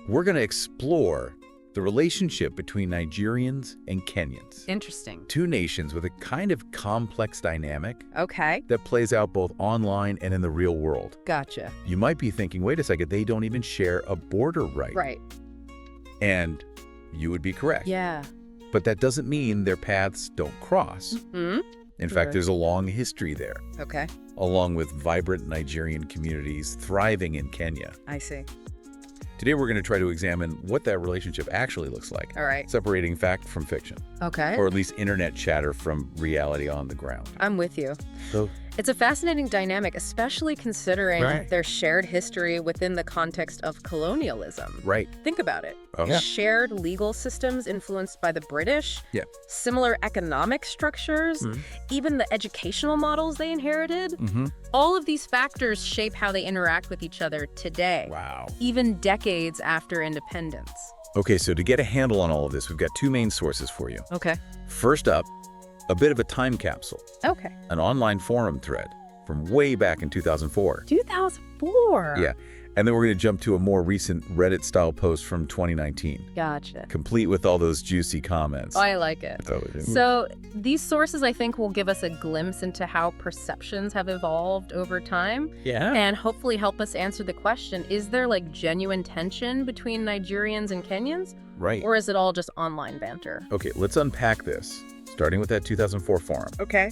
We're going to explore the relationship between Nigerians and Kenyans. Interesting. Two nations with a kind of complex dynamic Okay. that plays out both online and in the real world. Gotcha. You might be thinking, wait a second, they don't even share a border Right. And you would be correct. Yeah. But that doesn't mean their paths don't cross. Hmm. In fact, Sure. there's a long history there, Okay. along with vibrant Nigerian communities thriving in Kenya. I see. Today, we're going to try to examine what that relationship actually looks like, All right. separating fact from fiction, Okay. or at least internet chatter from reality on the ground. I'm with you. So, It's a fascinating dynamic, especially considering Right. their shared history within the context of colonialism. right. Think about it. Oh, yeah. Shared legal systems influenced by the British, Yeah. similar economic structures, Mhm. even the educational models they inherited. Mm-hmm. All of these factors shape how they interact with each other today, Wow. even decades after independence. Okay, so to get a handle on all of this, we've got two main sources for you. Okay. First up, a bit of a time capsule, Okay. an online forum thread from way back in 2004. 2004. Yeah, and then we're going to jump to a more recent Reddit-style post from 2019, Gotcha. complete with all those juicy comments. I like it. So, So these sources, I think, will give us a glimpse into how perceptions have evolved over time yeah. and hopefully help us answer the question, is there like genuine tension between Nigerians and Kenyans, Right. or is it all just online banter? Okay, let's unpack this, starting with that 2004 forum. Okay.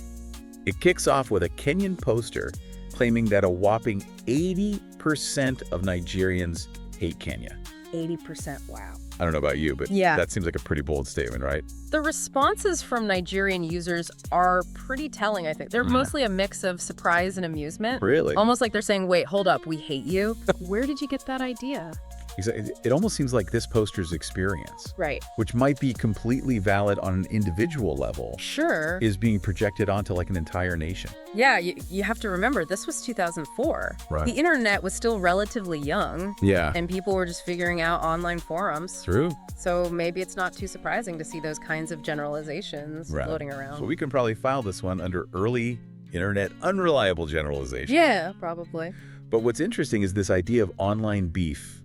It kicks off with a Kenyan poster claiming that a whopping 80% of Nigerians hate Kenya. 80%, wow. I don't know about you, but Yeah. that seems like a pretty bold statement, right? The responses from Nigerian users are pretty telling, I think. They're mostly a mix of surprise and amusement. Really? Almost like they're saying, wait, hold up, we hate you. Where did you get that idea? It almost seems like this poster's experience, Right. which might be completely valid on an individual level, Sure. is being projected onto like an entire nation. Yeah, you have to remember, this was 2004. Right. The internet was still relatively young, Yeah. and people were just figuring out online forums. True. So maybe it's not too surprising to see those kinds of generalizations Right. floating around. So we can probably file this one under early internet unreliable generalization. Yeah, probably. But what's interesting is this idea of online beef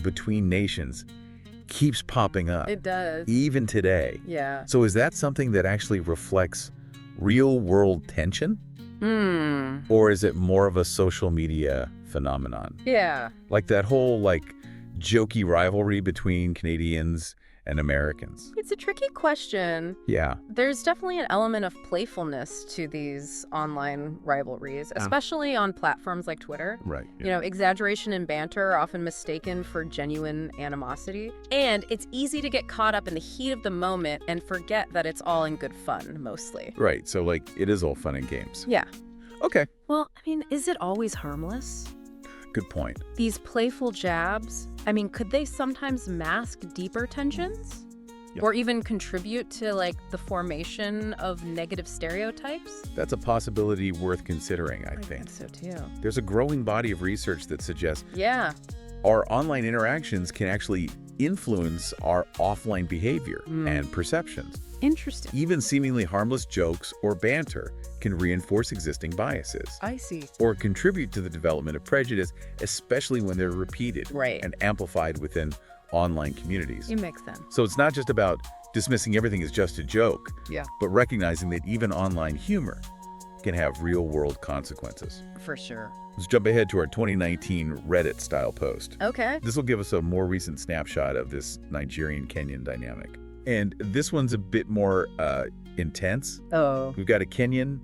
between nations keeps popping up, It does. even today. Yeah. So is that something that actually reflects real-world tension? Or is it more of a social media phenomenon? Yeah. Like that whole, jokey rivalry between Canadians and Americans. It's a tricky question. Yeah. There's definitely an element of playfulness to these online rivalries, especially on platforms like Twitter. Right. You know, exaggeration and banter are often mistaken for genuine animosity. And it's easy to get caught up in the heat of the moment and forget that it's all in good fun, mostly. Right. So, it is all fun and games. Yeah. Okay. Well, I mean, is it always harmless? Good point. These playful jabs, I mean, could they sometimes mask deeper tensions? Yep. Or even contribute to, the formation of negative stereotypes? That's a possibility worth considering, I think. so, too. There's a growing body of research that suggests Yeah. our online interactions can actually influence our offline behavior and perceptions. Interesting. Even seemingly harmless jokes or banter can reinforce existing biases I see. or contribute to the development of prejudice, especially when they're repeated Right. and amplified within online communities. It makes sense. So it's not just about dismissing everything as just a joke, Yeah. but recognizing that even online humor can have real-world consequences. For sure. Let's jump ahead to our 2019 Reddit-style post. Okay. This will give us a more recent snapshot of this Nigerian-Kenyan dynamic. And this one's a bit more intense. Oh. We've got a Kenyan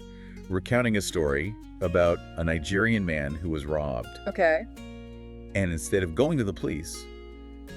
recounting a story about a Nigerian man who was robbed. Okay. And instead of going to the police,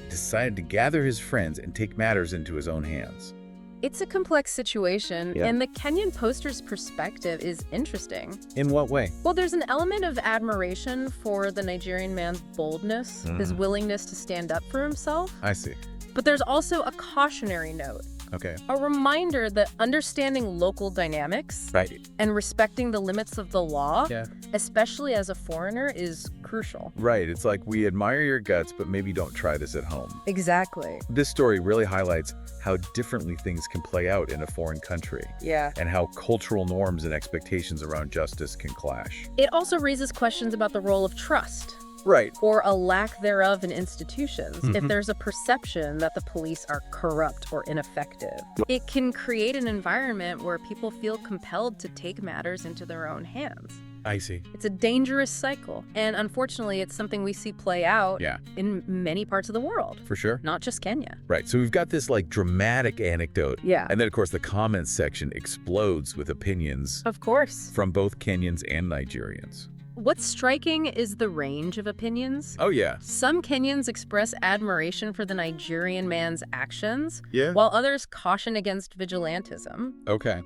decided to gather his friends and take matters into his own hands. It's a complex situation, Yeah. and the Kenyan poster's perspective is interesting. In what way? Well, there's an element of admiration for the Nigerian man's boldness, his willingness to stand up for himself. I see. But there's also a cautionary note, Okay. a reminder that understanding local dynamics Right. and respecting the limits of the law, Yeah. especially as a foreigner, is crucial. Right. It's like, we admire your guts, but maybe don't try this at home. Exactly. This story really highlights how differently things can play out in a foreign country Yeah. and how cultural norms and expectations around justice can clash. It also raises questions about the role of trust. Right. or a lack thereof in institutions, if there's a perception that the police are corrupt or ineffective. It can create an environment where people feel compelled to take matters into their own hands. I see. It's a dangerous cycle, and unfortunately, it's something we see play out in many parts of the world. For sure. Not just Kenya. Right. So we've got this like dramatic anecdote. Yeah. And then, of course, the comments section explodes with opinions Of course. from both Kenyans and Nigerians. What's striking is the range of opinions. Oh, yeah. Some Kenyans express admiration for the Nigerian man's actions, Yeah. while others caution against vigilantism. Okay.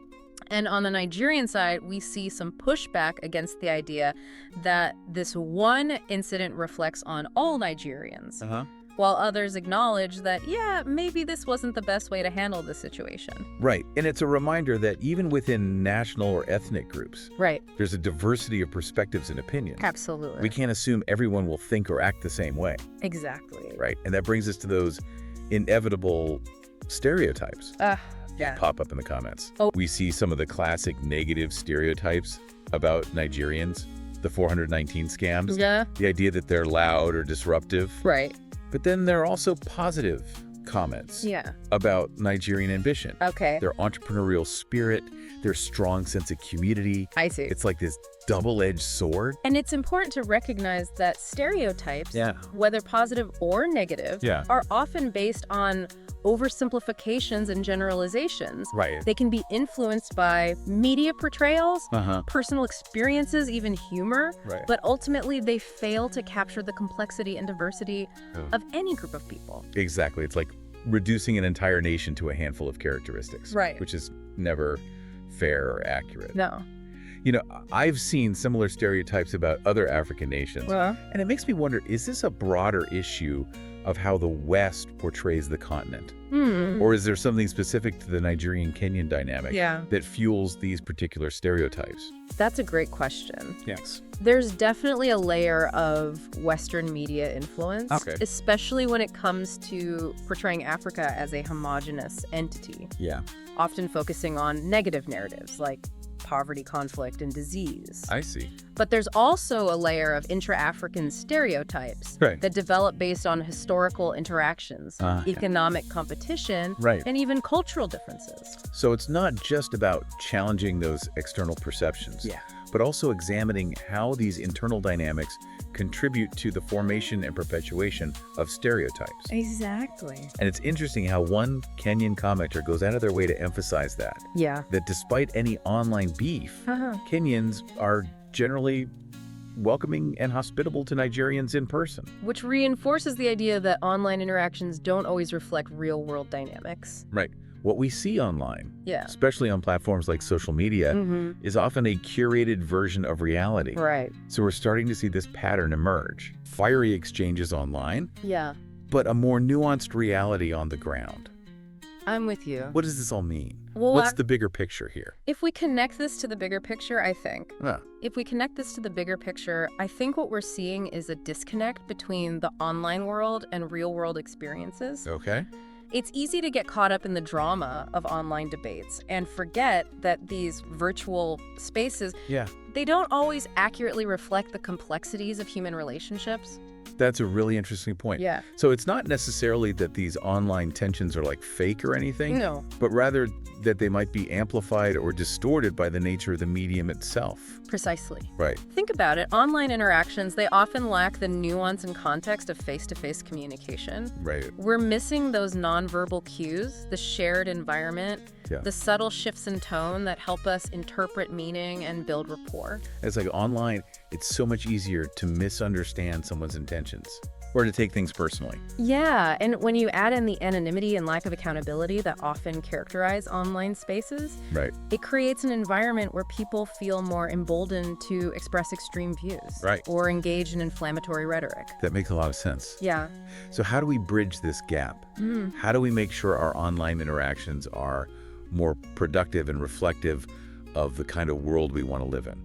And on the Nigerian side, we see some pushback against the idea that this one incident reflects on all Nigerians, while others acknowledge that, yeah, maybe this wasn't the best way to handle the situation. Right. And it's a reminder that even within national or ethnic groups, Right. there's a diversity of perspectives and opinions. Absolutely. We can't assume everyone will think or act the same way. Exactly. Right. And that brings us to those inevitable stereotypes. Yeah. Pop up in the comments. Oh. We see some of the classic negative stereotypes about Nigerians, the 419 scams, Yeah. the idea that they're loud or disruptive. Right. But then there are also positive comments Yeah. about Nigerian ambition, Okay. their entrepreneurial spirit, their strong sense of community. I see. It's like this double-edged sword. And it's important to recognize that stereotypes, whether positive or negative, are often based on oversimplifications and generalizations. Right. They can be influenced by media portrayals, personal experiences, even humor, Right. but ultimately they fail to capture the complexity and diversity of any group of people. Exactly. It's like reducing an entire nation to a handful of characteristics. Right. Which is never fair or accurate. No. You know, I've seen similar stereotypes about other African nations, Well, and it makes me wonder, is this a broader issue of how the West portrays the continent? Or is there something specific to the Nigerian-Kenyan dynamic that fuels these particular stereotypes? That's a great question. Yes. There's definitely a layer of Western media influence, especially when it comes to portraying Africa as a homogenous entity, Yeah. often focusing on negative narratives like poverty, conflict, and disease. I see. But there's also a layer of intra-African stereotypes that develop based on historical interactions, economic competition, and even cultural differences. So it's not just about challenging those external perceptions, but also examining how these internal dynamics contribute to the formation and perpetuation of stereotypes. Exactly. And it's interesting how one Kenyan commenter goes out of their way to emphasize that. Yeah. That despite any online beef, Kenyans are generally welcoming and hospitable to Nigerians in person. Which reinforces the idea that online interactions don't always reflect real-world dynamics. Right. What we see online, Yeah. especially on platforms like social media, is often a curated version of reality. Right. So we're starting to see this pattern emerge. Fiery exchanges online, Yeah. but a more nuanced reality on the ground. I'm with you. What does this all mean? Well, What's the bigger picture here? If we connect this to the bigger picture, I think. If we connect this to the bigger picture, I think what we're seeing is a disconnect between the online world and real-world experiences. Okay. It's easy to get caught up in the drama of online debates and forget that these virtual spaces, they don't always accurately reflect the complexities of human relationships. That's a really interesting point. Yeah. So it's not necessarily that these online tensions are like fake or anything, No. but rather that they might be amplified or distorted by the nature of the medium itself. Precisely. Right. Think about it. Online interactions, they often lack the nuance and context of face-to-face communication. Right. We're missing those nonverbal cues, the shared environment, the subtle shifts in tone that help us interpret meaning and build rapport. It's like online, it's so much easier to misunderstand someone's intentions or to take things personally. Yeah, and when you add in the anonymity and lack of accountability that often characterize online spaces, it creates an environment where people feel more emboldened to express extreme views or engage in inflammatory rhetoric. That makes a lot of sense. Yeah. So how do we bridge this gap? How do we make sure our online interactions are more productive and reflective of the kind of world we want to live in?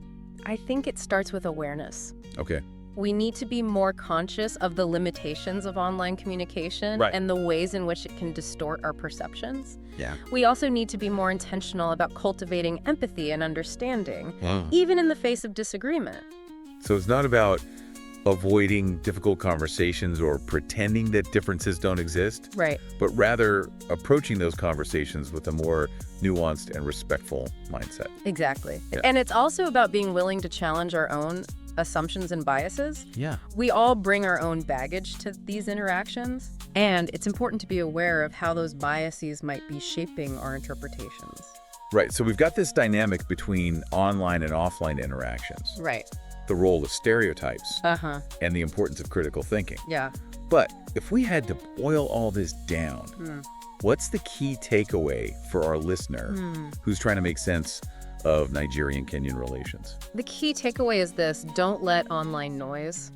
I think it starts with awareness. Okay. We need to be more conscious of the limitations of online communication and the ways in which it can distort our perceptions. Yeah. We also need to be more intentional about cultivating empathy and understanding, even in the face of disagreement. So it's not about avoiding difficult conversations or pretending that differences don't exist. Right. But rather approaching those conversations with a more nuanced and respectful mindset. Exactly. Yeah. And it's also about being willing to challenge our own assumptions and biases. Yeah. We all bring our own baggage to these interactions, and it's important to be aware of how those biases might be shaping our interpretations. Right. So we've got this dynamic between online and offline interactions. Right. The role of stereotypes And the importance of critical thinking. Yeah. But if we had to boil all this down, what's the key takeaway for our listener who's trying to make sense of Nigerian-Kenyan relations? The key takeaway is this: don't let online noise,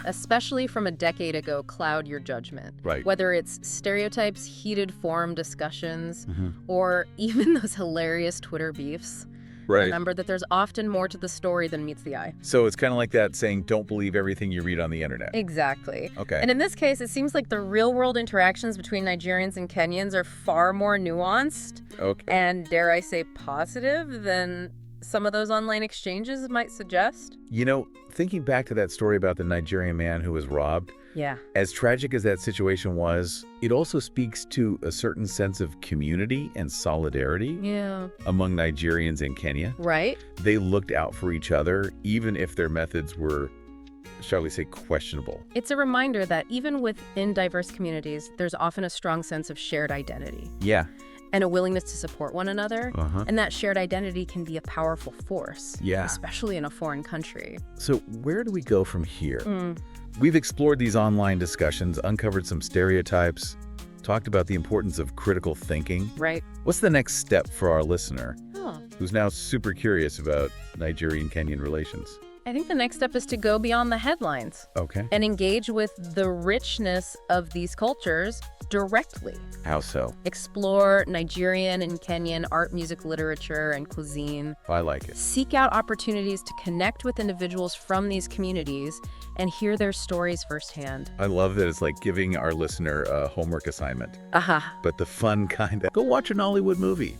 especially from a decade ago, cloud your judgment. Right. Whether it's stereotypes, heated forum discussions, or even those hilarious Twitter beefs. Right. Remember that there's often more to the story than meets the eye. So it's kind of like that saying, don't believe everything you read on the internet. Exactly. Okay. And in this case, it seems like the real-world interactions between Nigerians and Kenyans are far more nuanced and, dare I say, positive than some of those online exchanges might suggest. You know, thinking back to that story about the Nigerian man who was robbed, as tragic as that situation was, it also speaks to a certain sense of community and solidarity among Nigerians in Kenya. Right. They looked out for each other, even if their methods were, shall we say, questionable. It's a reminder that even within diverse communities, there's often a strong sense of shared identity. Yeah. And a willingness to support one another. And that shared identity can be a powerful force, especially in a foreign country. So where do we go from here? We've explored these online discussions, uncovered some stereotypes, talked about the importance of critical thinking. Right. What's the next step for our listener who's now super curious about Nigerian-Kenyan relations? I think the next step is to go beyond the headlines. And engage with the richness of these cultures directly. How so? Explore Nigerian and Kenyan art, music, literature, and cuisine. I like it. Seek out opportunities to connect with individuals from these communities and hear their stories firsthand. I love that it's like giving our listener a homework assignment. But the fun kind of, go watch an Hollywood movie.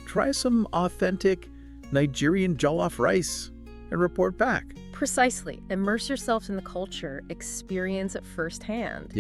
Try some authentic Nigerian jollof rice and report back. Precisely. Immerse yourself in the culture, experience it firsthand.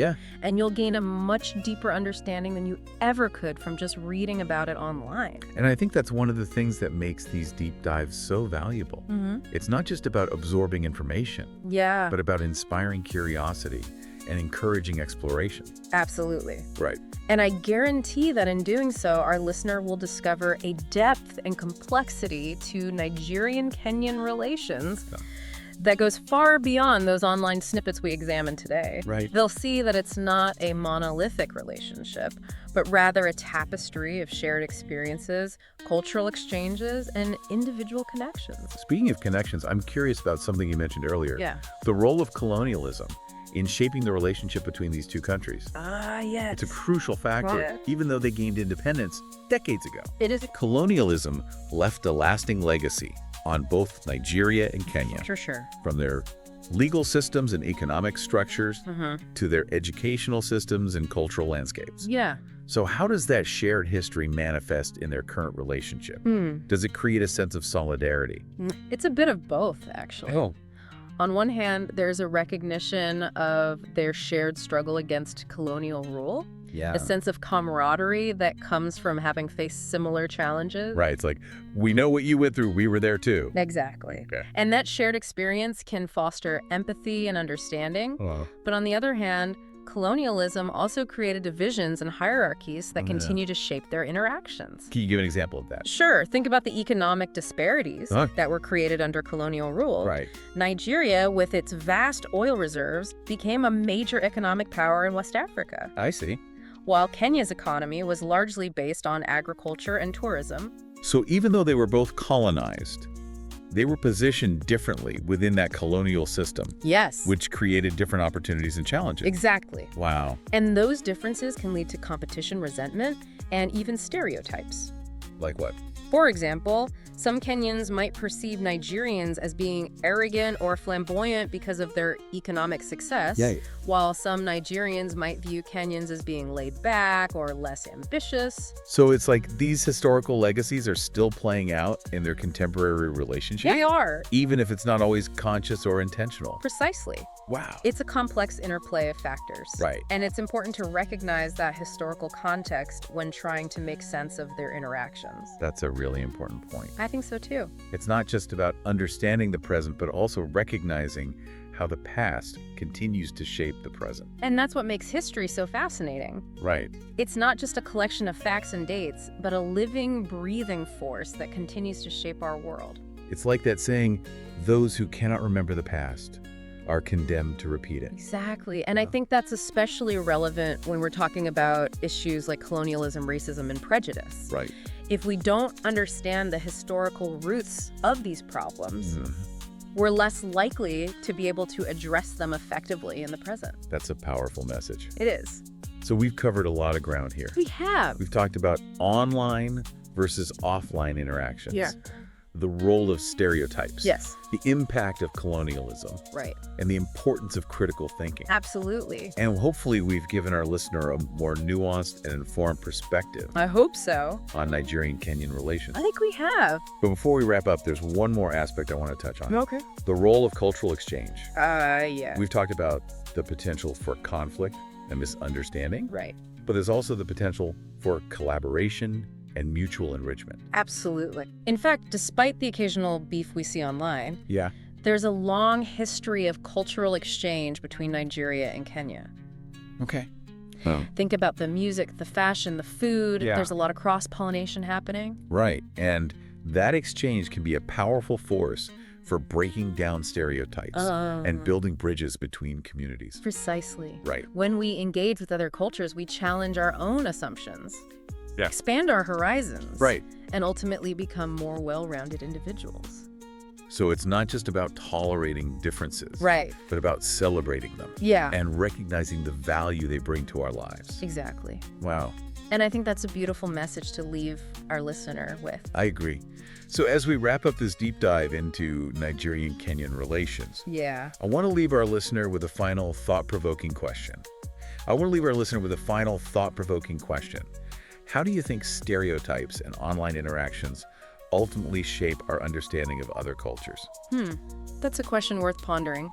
And you'll gain a much deeper understanding than you ever could from just reading about it online. And I think that's one of the things that makes these deep dives so valuable. It's not just about absorbing information, but about inspiring curiosity and encouraging exploration. Absolutely. Right. And I guarantee that in doing so, our listener will discover a depth and complexity to Nigerian-Kenyan relations that goes far beyond those online snippets we examined today. Right. They'll see that it's not a monolithic relationship, but rather a tapestry of shared experiences, cultural exchanges, and individual connections. Speaking of connections, I'm curious about something you mentioned earlier. The role of colonialism in shaping the relationship between these two countries. Yes. It's a crucial factor, even though they gained independence decades ago. It is. Colonialism left a lasting legacy on both Nigeria and Kenya. For sure. From their legal systems and economic structures to their educational systems and cultural landscapes. So how does that shared history manifest in their current relationship? Does it create a sense of solidarity? It's a bit of both, actually. On one hand, there's a recognition of their shared struggle against colonial rule. A sense of camaraderie that comes from having faced similar challenges. Right. It's like, we know what you went through. We were there too. Exactly. And that shared experience can foster empathy and understanding. But on the other hand, colonialism also created divisions and hierarchies that continue to shape their interactions. Can you give an example of that? Sure. Think about the economic disparities that were created under colonial rule. Right. Nigeria, with its vast oil reserves, became a major economic power in West Africa. I see. While Kenya's economy was largely based on agriculture and tourism. So even though they were both colonized, they were positioned differently within that colonial system. Which created different opportunities and challenges. Exactly. Wow. And those differences can lead to competition, resentment, and even stereotypes. Like what? For example, some Kenyans might perceive Nigerians as being arrogant or flamboyant because of their economic success, while some Nigerians might view Kenyans as being laid back or less ambitious. So it's like these historical legacies are still playing out in their contemporary relationship? They are. Even if it's not always conscious or intentional. Precisely. Wow. It's a complex interplay of factors. Right. And it's important to recognize that historical context when trying to make sense of their interactions. That's a really important point. I think so too. It's not just about understanding the present, but also recognizing how the past continues to shape the present. And that's what makes history so fascinating. Right. It's not just a collection of facts and dates, but a living, breathing force that continues to shape our world. It's like that saying, those who cannot remember the past are condemned to repeat it. Exactly. And I think that's especially relevant when we're talking about issues like colonialism, racism, and prejudice. Right. If we don't understand the historical roots of these problems, we're less likely to be able to address them effectively in the present. That's a powerful message. It is. So we've covered a lot of ground here. We have. We've talked about online versus offline interactions. Yeah. The role of stereotypes. Yes. The impact of colonialism. Right. And the importance of critical thinking. Absolutely. And hopefully we've given our listener a more nuanced and informed perspective I hope so. on Nigerian-Kenyan relations. I think we have. But before we wrap up, there's one more aspect I want to touch on. Okay. The role of cultural exchange. Yeah. We've talked about the potential for conflict and misunderstanding, Right. but there's also the potential for collaboration and mutual enrichment. Absolutely. In fact, despite the occasional beef we see online, Yeah. there's a long history of cultural exchange between Nigeria and Kenya. Okay. Think about the music, the fashion, the food. Yeah. There's a lot of cross-pollination happening. Right. And that exchange can be a powerful force for breaking down stereotypes and building bridges between communities. Precisely. Right. When we engage with other cultures, we challenge our own assumptions, Yeah. expand our horizons, Right. and ultimately become more well-rounded individuals. So it's not just about tolerating differences, Right. but about celebrating them Yeah. and recognizing the value they bring to our lives. Exactly. Wow. And I think that's a beautiful message to leave our listener with. I agree. So as we wrap up this deep dive into Nigerian-Kenyan relations, Yeah. I want to leave our listener with a final thought-provoking question. How do you think stereotypes and online interactions ultimately shape our understanding of other cultures? That's a question worth pondering,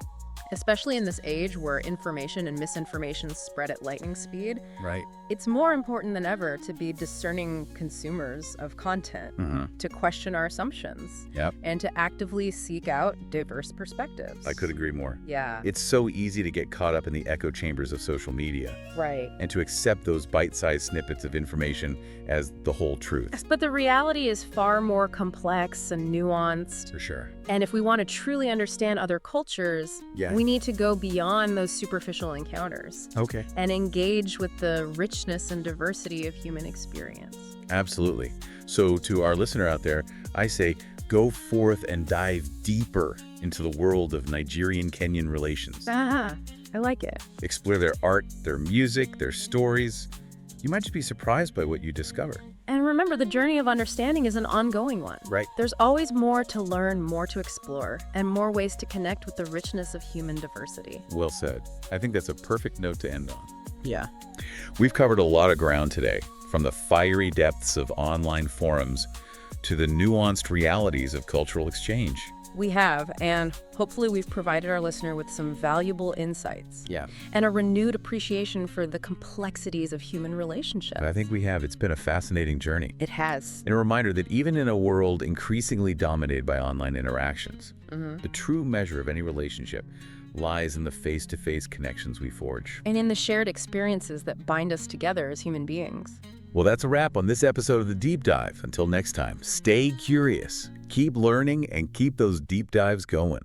especially in this age where information and misinformation spread at lightning speed. Right. It's more important than ever to be discerning consumers of content, to question our assumptions, Yep. and to actively seek out diverse perspectives. I could agree more. Yeah. It's so easy to get caught up in the echo chambers of social media Right. and to accept those bite-sized snippets of information as the whole truth. But the reality is far more complex and nuanced. For sure. And if we want to truly understand other cultures, Yeah. we need to go beyond those superficial encounters Okay. and engage with the richness and diversity of human experience. Absolutely. So to our listener out there, I say go forth and dive deeper into the world of Nigerian-Kenyan relations. I like it. Explore their art, their music, their stories. You might just be surprised by what you discover. And remember, the journey of understanding is an ongoing one. Right. There's always more to learn, more to explore, and more ways to connect with the richness of human diversity. Well said. I think that's a perfect note to end on. Yeah. We've covered a lot of ground today, from the fiery depths of online forums to the nuanced realities of cultural exchange. We have, and hopefully we've provided our listener with some valuable insights. Yeah. And a renewed appreciation for the complexities of human relationships. I think we have. It's been a fascinating journey. It has. And a reminder that even in a world increasingly dominated by online interactions, the true measure of any relationship lies in the face-to-face connections we forge. And in the shared experiences that bind us together as human beings. Well, that's a wrap on this episode of The Deep Dive. Until next time, stay curious, keep learning, and keep those deep dives going.